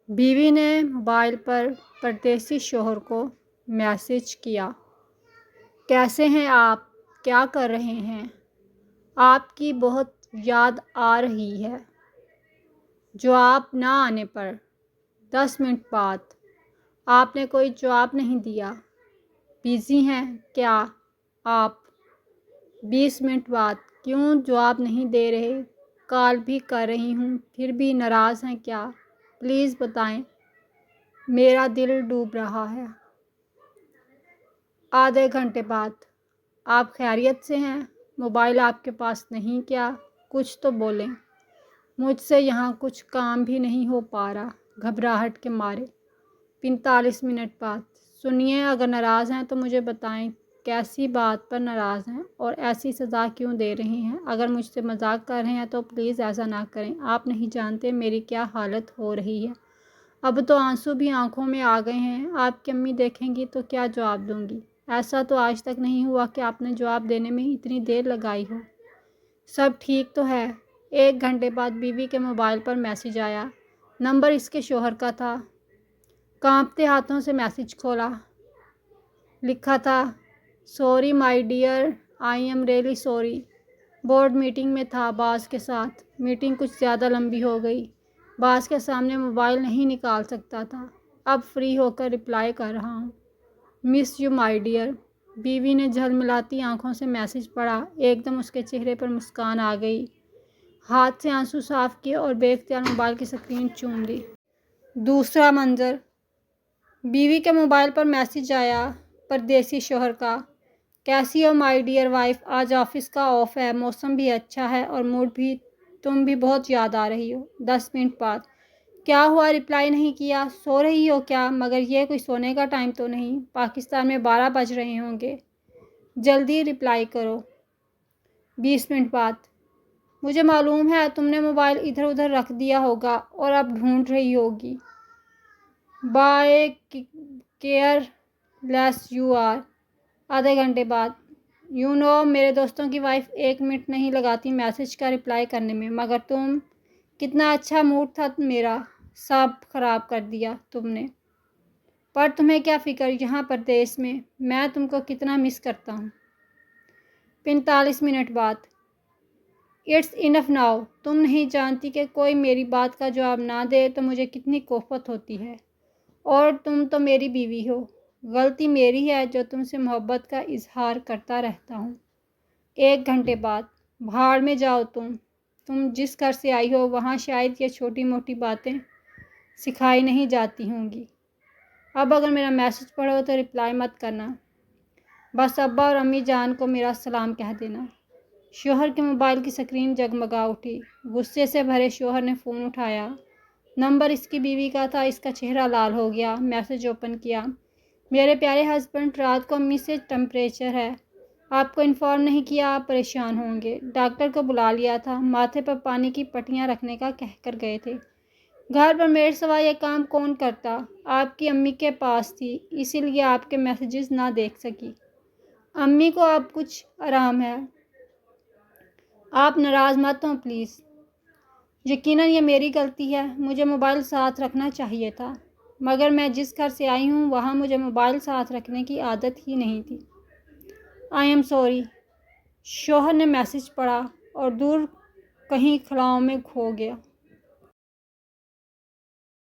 بیوی نے موبائل پر پردیسی شوہر کو میسج کیا، کیسے ہیں آپ؟ کیا کر رہے ہیں؟ آپ کی بہت یاد آ رہی ہے۔ جواب نہ آنے پر 10 منٹ بعد آپ نے کوئی جواب نہیں دیا۔ بزی ہیں کیا آپ؟ 20 منٹ بعد کیوں جواب نہیں دے رہے؟ کال بھی کر رہی ہوں پھر بھی ناراض ہیں کیا؟ پلیز بتائیں، میرا دل ڈوب رہا ہے۔ آدھے گھنٹے بعد آپ خیریت سے ہیں؟ موبائل آپ کے پاس نہیں کیا؟ کچھ تو بولیں، مجھ سے یہاں کچھ کام بھی نہیں ہو پا رہا گھبراہٹ کے مارے۔ 45 منٹ بعد سنیے، اگر ناراض ہیں تو مجھے بتائیں کیسی بات پر ناراض ہیں اور ایسی سزا کیوں دے رہے ہیں؟ اگر مجھ سے مذاق کر رہے ہیں تو پلیز ایسا نہ کریں، آپ نہیں جانتے میری کیا حالت ہو رہی ہے۔ اب تو آنسو بھی آنکھوں میں آ گئے ہیں۔ آپ کی امی دیکھیں گی تو کیا جواب دوں گی؟ ایسا تو آج تک نہیں ہوا کہ آپ نے جواب دینے میں اتنی دیر لگائی ہو۔ سب ٹھیک تو ہے؟ 1 گھنٹے بعد بیوی کے موبائل پر میسج آیا، نمبر اس کے شوہر کا تھا۔ کانپتے ہاتھوں سے میسج کھولا، لکھا تھا، sorry my dear, I am really sorry, board meeting میں تھا باس کے ساتھ، میٹنگ کچھ زیادہ لمبی ہو گئی، باس کے سامنے موبائل نہیں نکال سکتا تھا، اب فری ہو کر رپلائی کر رہا ہوں، مس یو مائی ڈیئر۔ بیوی نے جھلملاتی آنکھوں سے میسج پڑھا، ایک دم اس کے چہرے پر مسکان آ گئی، ہاتھ سے آنسو صاف کیے اور بے اختیار موبائل کی اسکرین چوم لی۔ دوسرا منظر، بیوی کے موبائل پر میسج آیا پردیسی شوہر کا، کیسی ہو مائی ڈیئر وائف، آج آفس کا آف ہے، موسم بھی اچھا ہے اور موڈ بھی، تم بھی بہت یاد آ رہی ہو۔ 10 منٹ بعد، کیا ہوا رپلائی نہیں کیا؟ سو رہی ہو کیا؟ مگر یہ کوئی سونے کا ٹائم تو نہیں، پاکستان میں 12 بج رہے ہوں گے، جلدی رپلائی کرو۔ 20 منٹ بعد، مجھے معلوم ہے تم نے موبائل ادھر ادھر رکھ دیا ہوگا اور اب ڈھونڈ رہی ہوگی، by careless you are. آدھے گھنٹے بعد، یو نو میرے دوستوں کی وائف 1 منٹ نہیں لگاتی میسج کا رپلائی کرنے میں، مگر تم، کتنا اچھا موڈ تھا میرا، سب خراب کر دیا تم نے۔ پر تمہیں کیا فکر یہاں پردیس میں تم کو کتنا مس کرتا ہوں۔ 45 منٹ بعد، اٹس انف ناؤ، تم نہیں جانتی کہ کوئی میری بات کا جواب نہ دے تو مجھے کتنی کوفت ہوتی ہے، اور تم تو میری بیوی ہو، غلطی میری ہے جو تم سے محبت کا اظہار کرتا رہتا ہوں۔ 1 گھنٹے بعد، بھاڑ میں جاؤ تم جس گھر سے آئی ہو وہاں شاید یہ چھوٹی موٹی باتیں سکھائی نہیں جاتی ہوں گی، اب اگر میرا میسج پڑھو تو رپلائی مت کرنا، بس ابا اور امی جان کو میرا سلام کہہ دینا۔ شوہر کے موبائل کی اسکرین جگمگا اٹھی، غصے سے بھرے شوہر نے فون اٹھایا، نمبر اس کی بیوی کا تھا، اس کا چہرہ لال ہو گیا، میسج اوپن کیا، میرے پیارے ہسبینڈ، رات کو امی سے ٹمپریچر ہے، آپ کو انفارم نہیں کیا، آپ پریشان ہوں گے، ڈاکٹر کو بلا لیا تھا، ماتھے پر پانی کی پٹیاں رکھنے کا کہہ کر گئے تھے، گھر پر میرے سوا یہ کام کون کرتا، آپ کی امی کے پاس تھی اسی لیے آپ کے میسیجز نہ دیکھ سکی، امی کو اب کچھ آرام ہے، آپ ناراض مت ہوں پلیز، یقیناً یہ میری غلطی ہے، مجھے موبائل ساتھ رکھنا چاہیے تھا، مگر میں جس گھر سے آئی ہوں وہاں مجھے موبائل ساتھ رکھنے کی عادت ہی نہیں تھی، آئی ایم سوری۔ شوہر نے میسج پڑھا اور دور کہیں خلاؤں میں کھو گیا۔